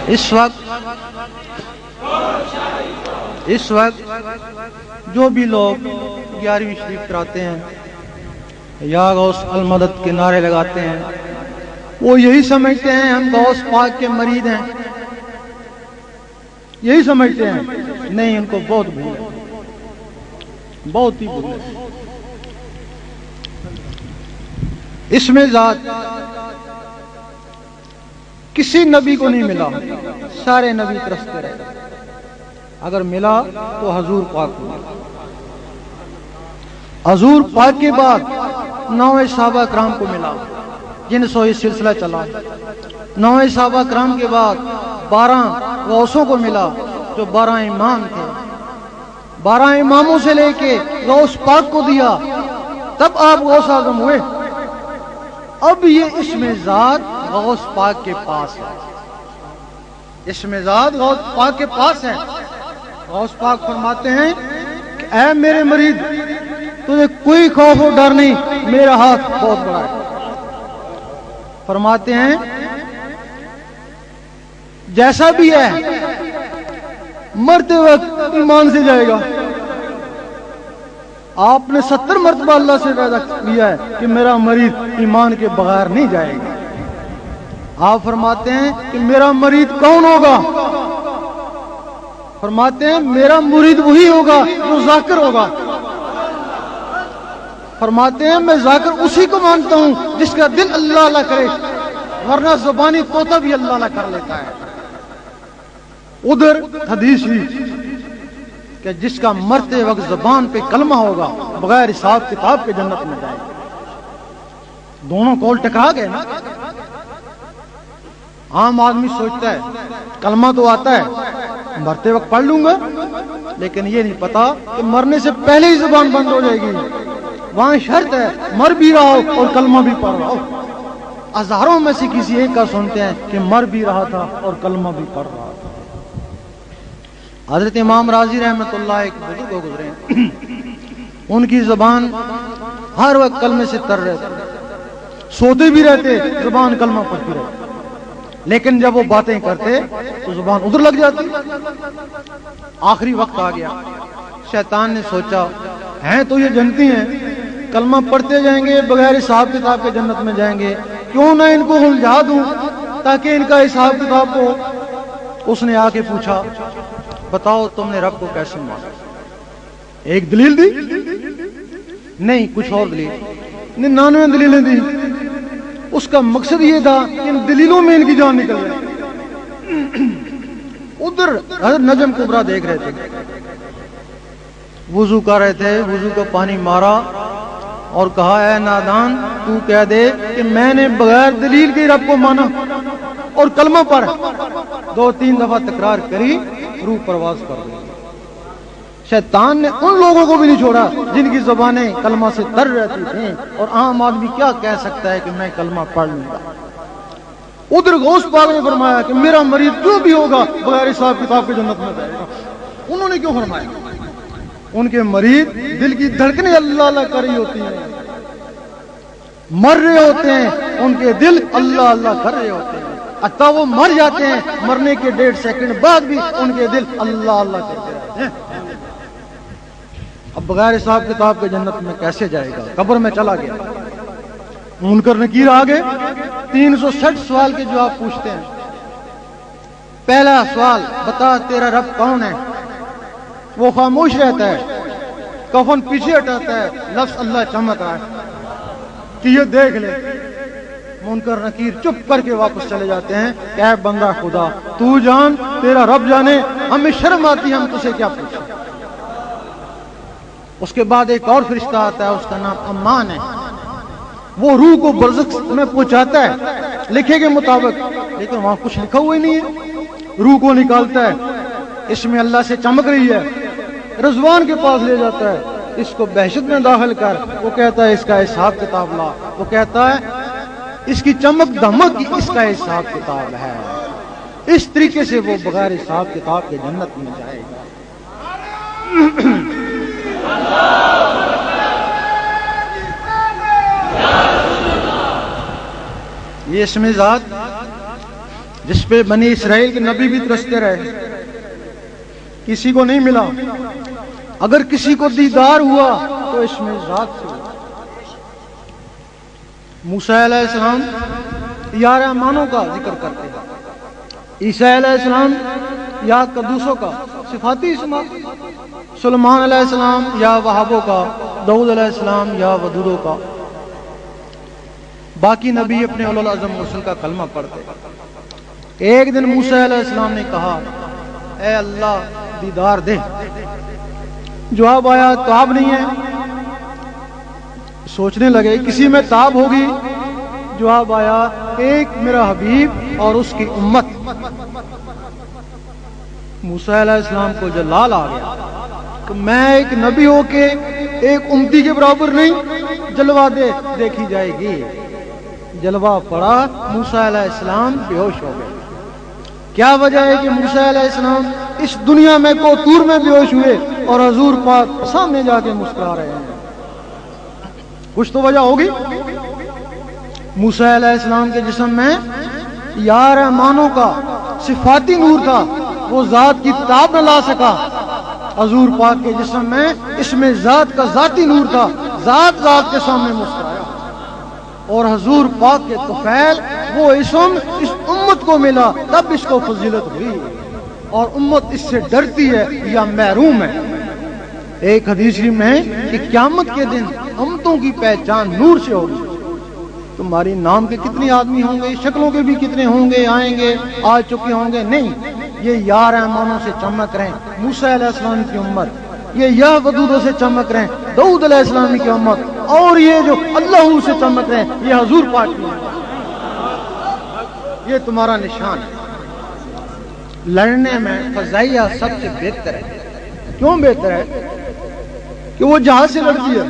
اس وقت جو بھی لوگ 11ویں شریف کراتے ہیں یا غوث المدد کے نعرے لگاتے ہیں وہ یہی سمجھتے ہیں ہم غوث پاک کے مرید ہیں، یہی سمجھتے ہیں. نہیں، ان کو بہت بھول ہے، بہت ہی بھول ہے. اس میں ذات کسی نبی کو نہیں ملا، سارے نبی ترستے رہے. اگر ملا تو حضور پاک کو ملا. حضور پاک کے بعد 9 صحابہ کرام کو ملا جن سے یہ سلسلہ چلا. 9 صحابہ کرام کے بعد 12 غوثوں کو ملا جو 12 امام تھے. 12 اماموں سے لے کے غوث پاک کو دیا، تب آپ غوث اعظم ہوئے. اب یہ اسم ذات غوث پاک کے پاس ہے، اسم ذات غوث پاک کے پاس ہے. غوث پاک فرماتے ہیں کہ اے میرے مرید، تجھے کوئی خوف و ڈر نہیں، میرا ہاتھ بہت بڑا ہے. فرماتے ہیں جیسا بھی ہے مرتے وقت ایمان سے جائے گا. آپ نے 70 مرتبہ اللہ سے وعدہ کیا ہے کہ میرا مرید ایمان کے بغیر نہیں جائے گا. آپ فرماتے ہیں کہ میرا مرید کون ہوگا؟ فرماتے ہیں میرا مرید وہی ہوگا جو ذاکر ہوگا. فرماتے ہیں میں ذاکر اسی کو مانتا ہوں جس کا دل اللہ اللہ کرے، ورنہ زبانی طوطا بھی اللہ اللہ کر لیتا ہے. ادھر حدیث ہی کہ جس کا مرتے وقت زبان پہ کلمہ ہوگا بغیر حساب کتاب کے جنت میں جائے گا. دونوں کول ٹکرا گئے نا. عام آدمی سوچتا ہے کلمہ تو آتا ہے مرتے وقت پڑھ لوں گا، لیکن یہ نہیں پتا کہ مرنے سے پہلے ہی زبان بند ہو جائے گی. وہاں شرط ہے مر بھی رہا ہو اور کلمہ بھی پڑھ رہا ہو. ہزاروں میں سے کسی ایک کا سنتے ہیں کہ مر بھی رہا تھا اور کلمہ بھی پڑھ رہا تھا. حضرت امام راضی رحمۃ اللہ ایک بزرگ کو گزرے ہیں، ان کی زبان ہر وقت کلمے سے تر رہتے، سوتے بھی رہتے زبان کلمہ پڑھتی رہتی، لیکن جب وہ باتیں کرتے تو زبان ادھر لگ جاتی. آخری وقت آ گیا، شیطان نے سوچا ہیں تو یہ جنتی ہیں، کلمہ پڑھتے جائیں گے بغیر حساب کتاب کے جنت میں جائیں گے، کیوں نہ ان کو الجھا دوں تاکہ ان کا حساب کتاب ہو. اس نے آ کے پوچھا بتاؤ تم نے رب کو کیسے مانا؟ ایک دلیل دی؟ نہیں، کچھ اور دلیل. 99 دلیلیں دی. اس کا مقصد یہ تھا کہ ان دلیلوں میں ان کی جان نکل جائے. ادھر حضرت نجم کبریٰ دیکھ رہے تھے، وضو کر رہے تھے، وضو کا پانی مارا اور کہا اے نادان تو کہہ دے کہ میں نے بغیر دلیل کے رب کو مانا اور کلمہ پڑھ. 2-3 دفعہ تکرار کری، روح پرواز کر گئی. شیطان نے ان لوگوں کو بھی نہیں چھوڑا جن کی زبانیں کلمہ سے تر رہتی تھیں، اور عام آدمی کیا کہہ سکتا ہے کہ میں کلمہ پڑھ لوں گا. ادھر غوث پاک نے فرمایا کہ میرا مرید جو بھی ہوگا بغیر حساب کتاب کے جنت میں جائے گا. انہوں نے کیوں فرمایا؟ ان کے مرید دل کی دھڑکنیں اللہ اللہ کر رہی ہوتی ہیں، مر رہے ہوتے ہیں، ان کے دل اللہ اللہ کر رہے ہوتے ہیں. حتیٰ وہ مر جاتے ہیں، مرنے کے 1.5 سیکنڈ بعد بھی ان کے دل اللہ اللہ کرتے رہتے ہیں. اب بغیر حساب کتاب کے جنت میں کیسے جائے گا؟ قبر میں چلا گیا. منکر نکیر آگے 360 سوال کے جواب پوچھتے ہیں. پہلا سوال بتا تیرا رب کون ہے؟ وہ خاموش رہتا ہے، کفن پیچھے ہٹاتا ہے، لفظ اللہ چمک رہا ہے کہ یہ دیکھ لے. منکر نکیر چپ کر کے واپس چلے جاتے ہیں کہ اے بندہ خدا تو جان تیرا رب جانے، ہمیں شرم آتی ہے ہم تجھے کیا پوچھیں. اس کے بعد ایک اور فرشتہ آتا ہے، اس کا نام امان ہے. وہ روح کو برزخ میں پہنچاتا ہے لکھے کے مطابق، لیکن وہاں کچھ لکھا ہوا ہی نہیں ہے. روح کو نکالتا ہے، اس میں اللہ سے چمک رہی ہے، رضوان کے پاس لے جاتا ہے، اس کو بہشت میں داخل کر. وہ کہتا ہے اس کا حساب کتاب لا. وہ کہتا ہے اس کی چمک دمک اس کا حساب کتاب ہے. اس طریقے سے وہ بغیر حساب کتاب کے جنت میں جائے گا. یہ اسم ذات جس پہ بنی اسرائیل کے نبی بھی ترستے رہے، کسی کو نہیں ملا۔ اگر کسی کو دیدار ہوا تو اس میں ذات سے ہوا۔ موسیٰ علیہ السلام یا رحمانوں کا ذکر کرتے ہیں، عیسیٰ علیہ السلام یا قدوسوں کا صفاتی اسماء، سلیمان علیہ السلام یا وہابوں کا، داؤد علیہ السلام یا ودودوں کا۔ باقی نبی اپنے اولو العزم رسول کا کلمہ پڑھتے۔ ایک دن موسیٰ علیہ السلام نے کہا اے اللہ دیدار دے، جواب آیا تاب نہیں ہے۔ سوچنے لگے کسی میں تاب ہوگی، جواب آیا ایک میرا حبیب اور اس کی امت۔ موسیٰ علیہ السلام کو جلال آ گیا کہ میں ایک نبی ہو کے ایک امتی کے برابر نہیں، جلوہ دیکھی جائے گی۔ جلوہ پڑا، موسیٰ علیہ السلام بے ہوش ہو گئے۔ کیا وجہ ہے کہ موسیٰ علیہ السلام اس دنیا میں کوتور میں بے ہوش ہوئے اور حضور پاک سامنے جا کے مسکرا رہے ہیں؟ کچھ تو وجہ ہوگی۔ موسیٰ علیہ السلام کے جسم میں یا رحمانوں کا صفاتی نور تھا، وہ ذات کی تاب نہ لا سکا۔ حضور پاک کے جسم میں اس میں ذات کا ذاتی نور تھا، ذات کے سامنے مسکرایا، اور حضور پاک کے طفیل وہ اسم اس امت کو ملا، تب اس کو فضیلت ہوئی، اور امت اس سے ڈرتی ہے یا محروم ہے۔ ایک حدیث میں ہے کہ قیامت کے دن امتوں کی پہچان نور سے ہوگی۔ تمہاری نام کے کتنے آدمی ہوں گے، شکلوں کے بھی کتنے ہوں گے، آئیں گے، آ چکے ہوں گے، نہیں، یہ یا رحمانوں سے چمک رہے ہیں موسیٰ علیہ السلام کی امت، یہ یا ودودوں سے چمک رہے ہیں داؤد علیہ السلام کی امت، اور یہ جو اللہ سے چمک رہے ہیں یہ حضور پاک کی امت۔ یہ تمہارا نشان ہے۔ لڑنے میں فضائیہ سب سے بہتر ہے۔ کیوں بہتر ہے؟ کہ وہ جہاز سے لڑتی ہے،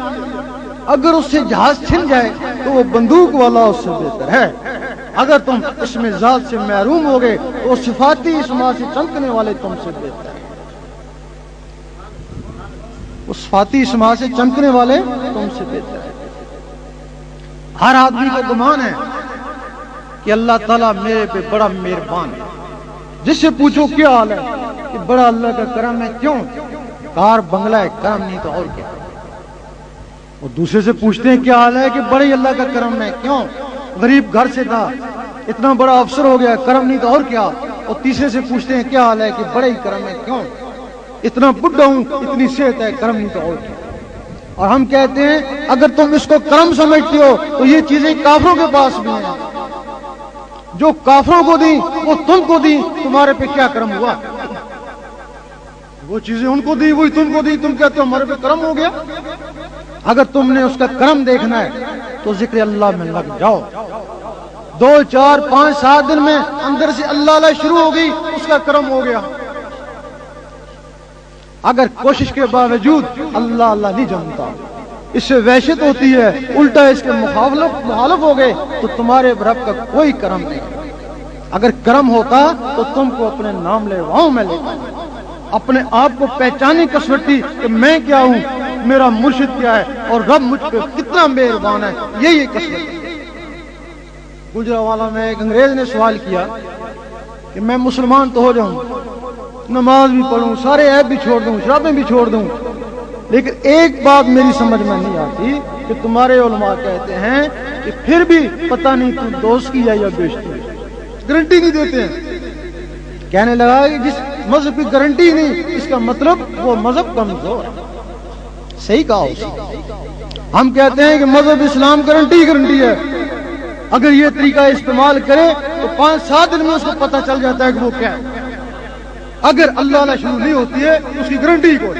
اگر اس سے جہاز چھن جائے تو وہ بندوق والا اس سے بہتر ہے۔ اگر تم اس میں ذات سے محروم ہو گئے تو وہ صفاتی اسماء سے چمکنے والے تم سے بہتر ہے۔ وہ صفاتی اسماء سے چمکنے والے تم سے بہتر ہے۔ ہر آدمی کو گمان ہے کہ اللہ تعالیٰ میرے پہ بڑا مہربان ہے۔ جس سے پوچھو کیا حال ہے کہ بڑا اللہ کا کرم ہے، کیوں؟ کار بنگلہ ہے، کرم نہیں تو اور کیا؟ اور دوسرے سے پوچھتے ہیں کیا حال ہے کہ بڑے اللہ کا کرم ہے، کیوں؟ غریب گھر سے تھا، اتنا بڑا افسر ہو گیا، کرم نہیں تو اور کیا؟ اور تیسرے سے پوچھتے ہیں کیا حال ہے کہ بڑے ہی کرم ہے، کیوں؟ اتنا بڈھا ہوں، اتنی صحت ہے، کرم نہیں تو اور کیا؟ اور ہم کہتے ہیں اگر تم اس کو کرم سمجھتے ہو تو یہ چیزیں کافروں کے پاس بھی ہیں، جو کافروں کو دیں وہ تم کو دیں، تمہارے پہ کیا کرم ہوا؟ وہ چیزیں ان کو دی وہی تم کو دی، تم کہتے ہو ہمارے پہ کرم ہو گیا۔ اگر تم نے اس کا کرم دیکھنا ہے تو ذکر اللہ میں لگ جاؤ۔ 2 4 5 7 دن میں اندر سے اللہ اللہ شروع ہو گئی، اس کا کرم ہو گیا۔ اگر کوشش کے باوجود اللہ اللہ نہیں جمتا، اس سے وحشت ہوتی ہے، الٹا اس کے مخالف ہو گئے تو تمہارے رب کا کوئی کرم نہیں۔ اگر کرم ہوتا تو تم کو اپنے نام لیواؤں میں لیتا، اپنے آپ کو پہچانی کسوٹی کہ میں کیا ہوں، میرا مرشد کیا ہے، اور رب مجھ پہ کتنا مہربان ہے، یہی کسوٹی۔ گجرانوالہ میں ایک انگریز نے سوال کیا کہ میں مسلمان تو ہو جاؤں، نماز بھی پڑھوں، سارے عیب بھی چھوڑ دوں، شرابیں بھی چھوڑ دوں، لیکن ایک بات میری سمجھ میں نہیں آتی کہ تمہارے علماء کہتے ہیں کہ پھر بھی پتہ نہیں تو دوست کی ہے یا بیشتی ہے، گارنٹی نہیں دیتے ہیں۔ کہنے لگا کہ جس مذہب کی گارنٹی نہیں، اس کا مطلب وہ مذہب کمزور ہے۔ صحیح کہا اس نے۔ ہم کہتے ہیں کہ مذہب اسلام گارنٹی ہے، اگر یہ طریقہ استعمال کرے تو 5 7 دن میں اس کو پتہ چل جاتا ہے کہ وہ کیا ہے۔ اگر اللہ اللہ شروع نہیں ہوتی ہے تو اس کی گارنٹی کو